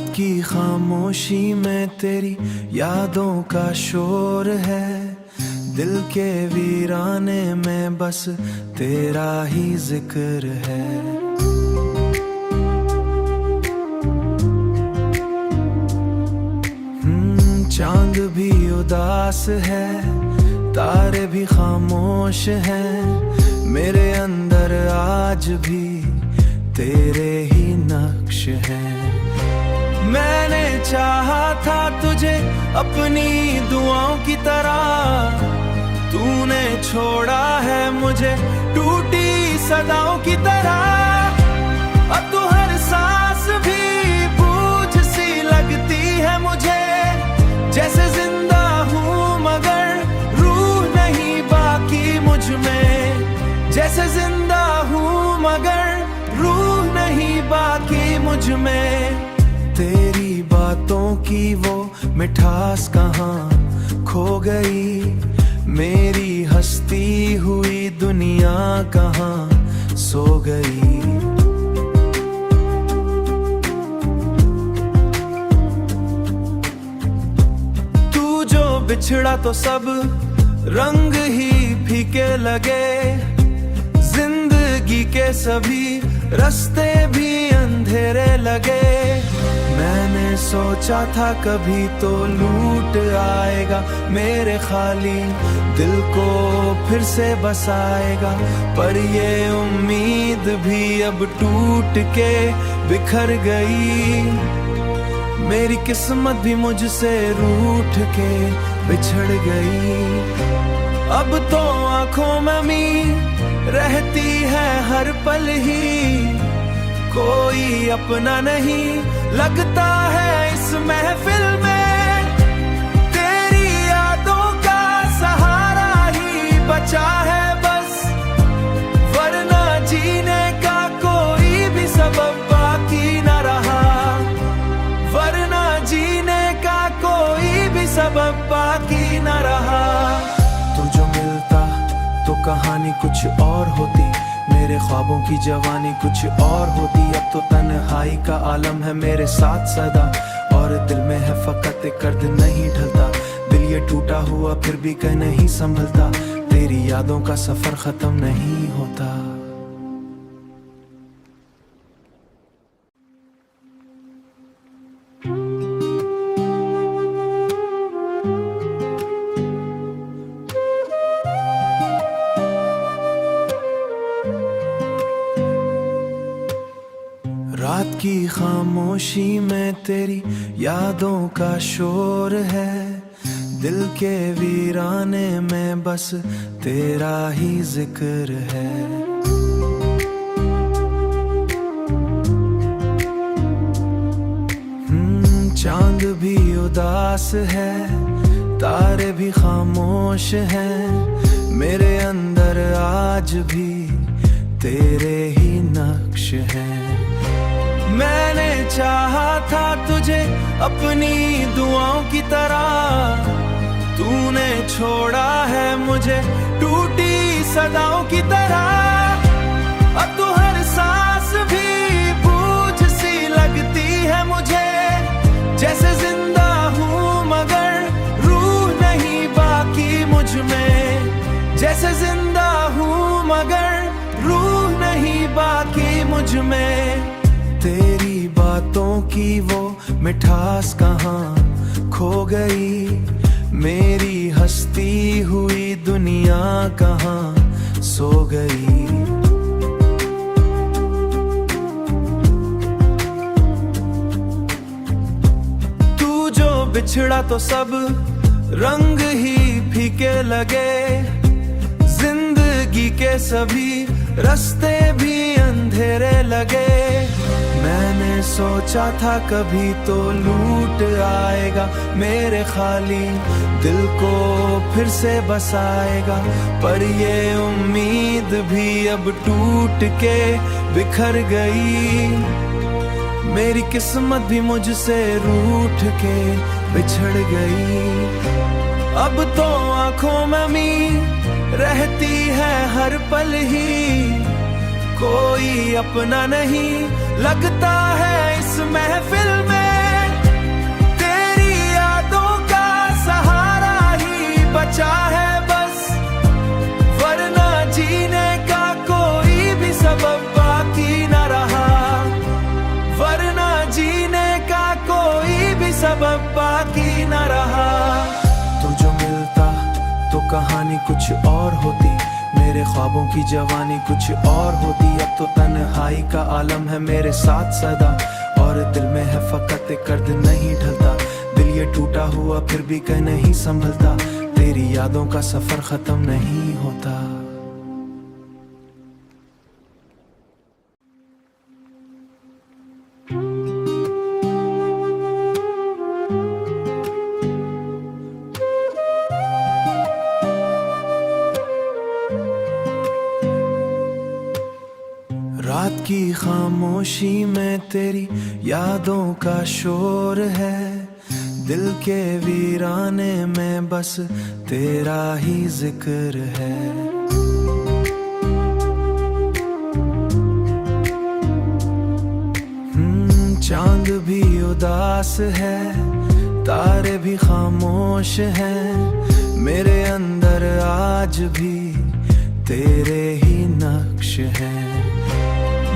रात की खामोशी में तेरी यादों का शोर है, दिल के वीराने में बस तेरा ही जिक्र है। चांद भी उदास है, तारे भी खामोश हैं, मेरे अंदर आज भी तेरे ही नक्श हैं। मैंने चाहा था तुझे अपनी दुआओं की तरह, तूने छोड़ा है मुझे टूटी सदाओं की तरह। अब तो हर सांस भी बूझ सी लगती है मुझे, जैसे जिंदा हूँ मगर रूह नहीं बाकी मुझ में, जैसे जिंदा हूँ मगर रूह नहीं बाकी मुझ में। तेरी बातों की वो मिठास कहाँ खो गई, मेरी हंसती हुई दुनिया कहाँ सो गई। तू जो बिछड़ा तो सब रंग ही फीके लगे, जिंदगी के सभी रास्ते भी अंधेरे लगे। मैंने सोचा था कभी तो लूट आएगा, मेरे खाली दिल को फिर से बसाएगा, पर ये उम्मीद भी अब टूट के बिखर गई। मेरी किस्मत भी मुझसे रूठ के बिछड़ गई। अब तो आंखों में मी रहती है हर पल ही, कोई अपना नहीं लगता है इस महफिल में। तेरी यादों का सहारा ही बचा है बस, वरना जीने का कोई भी सबब बाकी न रहा, वरना जीने का कोई भी सबब बाकी न रहा। तू जो मिलता तो कहानी कुछ और होती, मेरे ख्वाबों की जवानी कुछ और होती। अब तो तन्हाई का आलम है मेरे साथ सदा, और दिल में है फकत एक दर्द नहीं ढलता। दिल ये टूटा हुआ फिर भी कहीं नहीं संभलता, तेरी यादों का सफर खत्म नहीं होता। रात की खामोशी में तेरी यादों का शोर है, दिल के वीराने में बस तेरा ही जिक्र है। चांद भी उदास है, तारे भी खामोश हैं, मेरे अंदर आज भी तेरे ही नक्श हैं। मैंने चाहा था तुझे अपनी दुआओं की तरह, तूने छोड़ा है मुझे टूटी सदाओं की तरह। अब तो हर सांस भी बूझ सी लगती है मुझे, जैसे जिंदा हूँ मगर रूह नहीं बाकी मुझ में, जैसे जिंदा हूँ मगर रूह नहीं बाकी मुझ में। तेरी बातों की वो मिठास कहाँ खो गई, मेरी हंसती हुई दुनिया कहाँ सो गई। तू जो बिछड़ा तो सब रंग ही फीके लगे, जिंदगी के सभी रास्ते भी अंधेरे लगे। मैंने सोचा था कभी तो लूट आएगा, मेरे खाली दिल को फिर से बसाएगा, पर ये उम्मीद भी अब टूट के बिखर गई। मेरी किस्मत भी मुझसे रूठ के बिछड़ गई। अब तो आंखों में मी रहती है हर पल ही, कोई अपना नहीं लगता है इस महफिल में। सबब बाकी न रहा। तू जो मिलता तो कहानी कुछ और होती, मेरे ख्वाबों की जवानी कुछ और होती। अब तो तन्हाई का आलम है मेरे साथ सदा, और दिल में है फकत एक दर्द नहीं ढलता। दिल ये टूटा हुआ फिर भी कहीं नहीं संभलता, तेरी यादों का सफर खत्म नहीं होता। रात की खामोशी में तेरी यादों का शोर है, दिल के वीराने में बस तेरा ही जिक्र है। चांद भी उदास है, तारे भी खामोश हैं, मेरे अंदर आज भी तेरे ही नक्श हैं।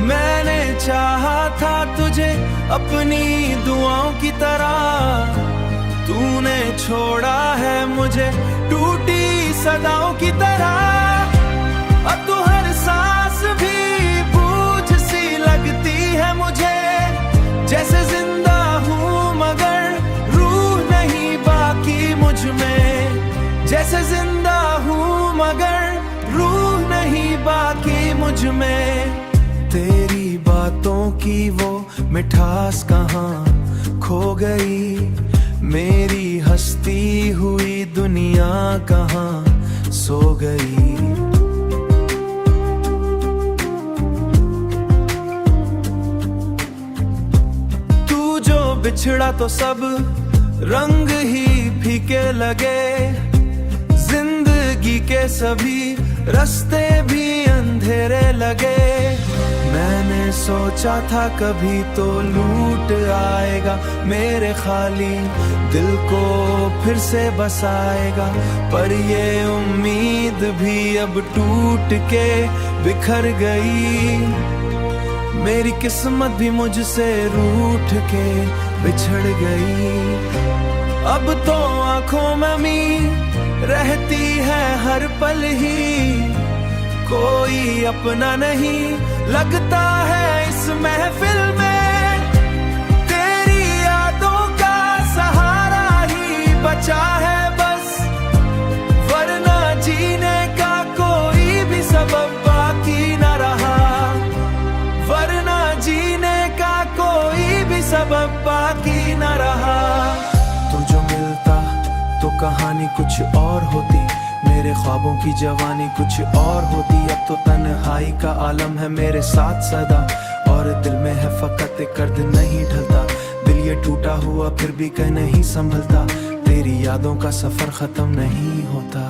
मैंने चाहा था तुझे अपनी दुआओं की तरह, तूने छोड़ा है मुझे टूटी सदाओं की तरह। अब तो हर सांस भी बूझ सी लगती है मुझे, जैसे जिंदा हूँ मगर रूह नहीं बाकी मुझ में। जैसे जिंदा हूँ मगर रूह नहीं बाकी मुझ में। तेरी बातों की वो मिठास कहाँ खो गई, मेरी हंसती हुई दुनिया कहाँ सो गई। तू जो बिछड़ा तो सब रंग ही फीके लगे, जिंदगी के सभी रास्ते भी अंधेरे लगे। मैंने सोचा था कभी तो लूट आएगा, मेरे खाली दिल को फिर से बसाएगा। पर ये उम्मीद भी अब टूट के बिखर गई, मेरी किस्मत भी मुझसे रूठ के बिछड़ गई। अब तो आंखों में मी रहती है हर पल ही, कोई अपना नहीं लगता है इस महफिल में। तेरी यादों का सहारा ही बचा है बस, वरना जीने का कोई भी सबब बाकी न रहा। वरना जीने का कोई भी सबब बाकी न रहा। तू जो मिलता तो कहानी कुछ और होती, मेरे ख्वाबों की जवानी कुछ और होती। अब तो तन्हाई का आलम है मेरे साथ सदा, और दिल में है फकत एक दर्द नहीं ढलता। दिल ये टूटा हुआ फिर भी कहीं नहीं संभलता, तेरी यादों का सफर खत्म नहीं होता।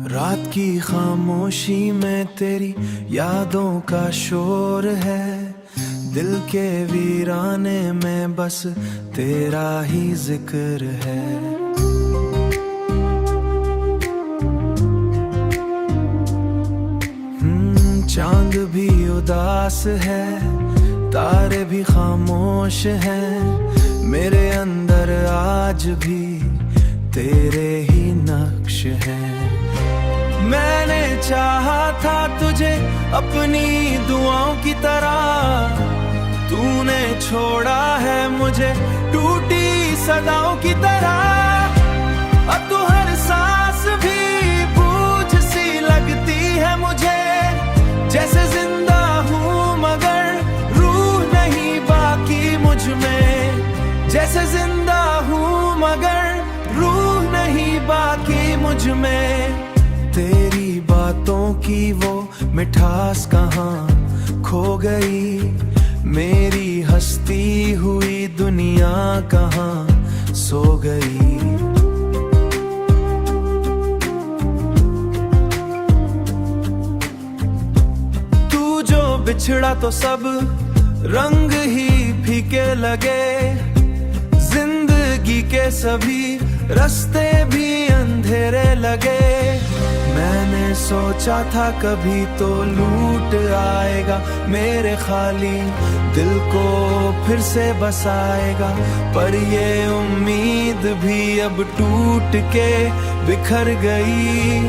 रात की खामोशी में तेरी यादों का शोर है, दिल के वीराने में बस तेरा ही जिक्र है। चांद भी उदास है, तारे भी खामोश हैं, मेरे अंदर आज भी तेरे ही नक्श हैं। मैंने चाहा था तुझे अपनी दुआओं की तरह, तूने छोड़ा है मुझे टूटी सदाओं की तरह। अब तो हर सांस भी बूझ सी लगती है मुझे, जैसे जिंदा हूँ मगर रूह नहीं बाकी मुझ में। जैसे जिंदा हूँ मगर रूह नहीं बाकी मुझ में। तेरी बातों की वो मिठास कहाँ खो गई, मेरी हंसती हुई दुनिया कहाँ सो गई। तू जो बिछड़ा तो सब रंग ही फीके लगे, जिंदगी के सभी रास्ते भी अंधेरे लगे। मैंने सोचा था कभी तो लूट आएगा, मेरे खाली दिल को फिर से बसाएगा। पर ये उम्मीद भी अब टूट के बिखर गई,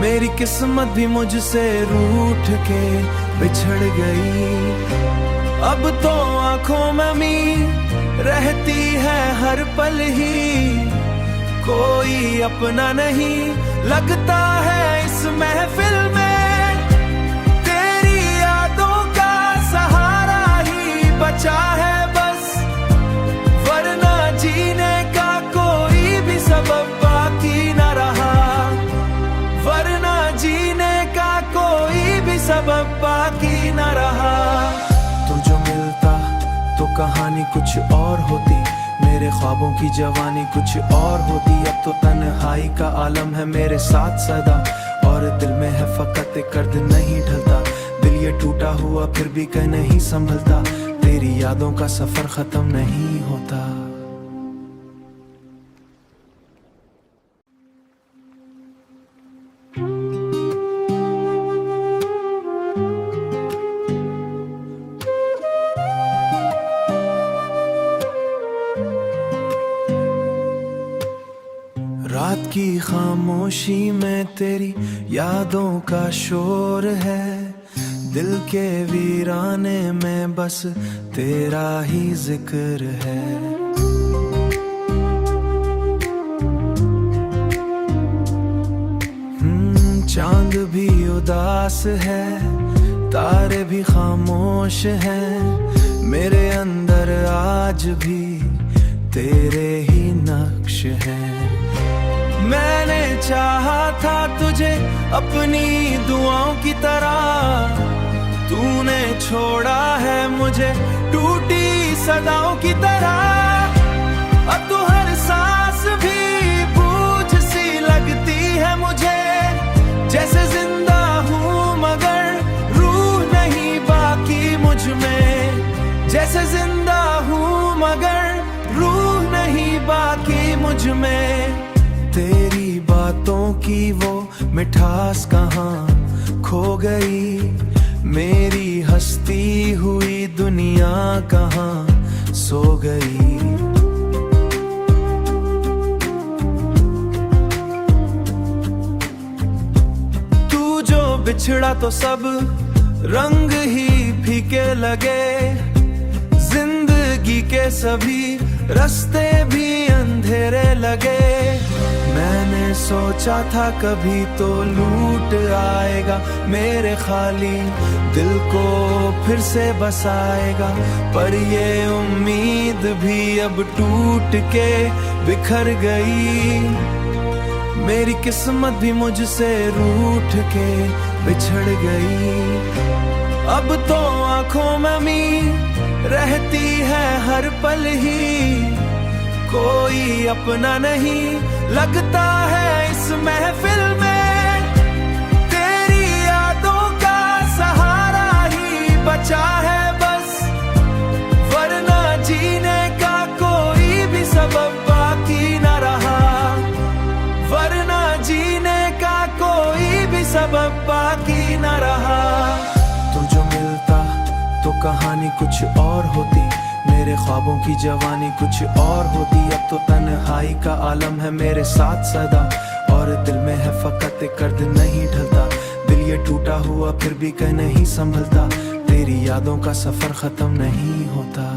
मेरी किस्मत भी मुझसे रूठ के बिछड़ गई। अब तो आंखों में मी रहती है हर पल ही, कोई अपना नहीं लगता है इस महफिल में। तेरी यादों का सहारा ही बचा है बस, वरना जीने का कोई भी सबब बाकी न रहा, वरना जीने का कोई भी सबब बाकी न रहा। तू जो मिलता तो कहानी कुछ और होती, मेरे ख्वाबों की जवानी कुछ और होती। अब तो तन्हाई का आलम है मेरे साथ सदा, और दिल में है फकत एक दर्द नहीं ढलता। दिल ये टूटा हुआ फिर भी कहीं नहीं संभलता, तेरी यादों का सफर खत्म नहीं होता। रात की खामोशी में तेरी यादों का शोर है, दिल के वीराने में बस तेरा ही जिक्र है। चांद भी उदास है, तारे भी खामोश हैं, मेरे अंदर आज भी तेरे ही नक्श हैं। मैंने चाहा था तुझे अपनी दुआओं की तरह, तूने छोड़ा है मुझे टूटी सदाओं की तरह। अब तो हर सांस भी बूझ सी लगती है मुझे, जैसे जिंदा हूँ मगर रूह नहीं बाकी मुझ में, जैसे जिंदा हूँ मगर रूह नहीं बाकी मुझ में। तेरी बातों की वो मिठास कहाँ खो गई, मेरी हंसती हुई दुनिया कहाँ सो गई। तू जो बिछड़ा तो सब रंग ही फीके लगे, जिंदगी के सभी रास्ते भी अंधेरे लगे। मैंने सोचा था कभी तो लूट आएगा, मेरे खाली दिल को फिर से बसाएगा। पर ये उम्मीद भी अब टूट के बिखर गई, मेरी किस्मत भी मुझसे रूठ के बिछड़ गई। अब तो आंखों में मी रहती है हर पल ही, कोई अपना नहीं लगता है इस महफिल में। तेरी यादों का सहारा ही बचा है बस, वरना जीने का कोई भी सबब बाकी न रहा, वरना जीने का कोई भी सबब बाकी न रहा। तू जो मिलता तो कहानी कुछ और होती, मेरे ख्वाबों की जवानी कुछ और होती। अब तो तन्हाई का आलम है मेरे साथ सदा, और दिल में है फकत एक दर्द नहीं ढलता। दिल ये टूटा हुआ फिर भी कहीं नहीं संभलता, तेरी यादों का सफर खत्म नहीं होता।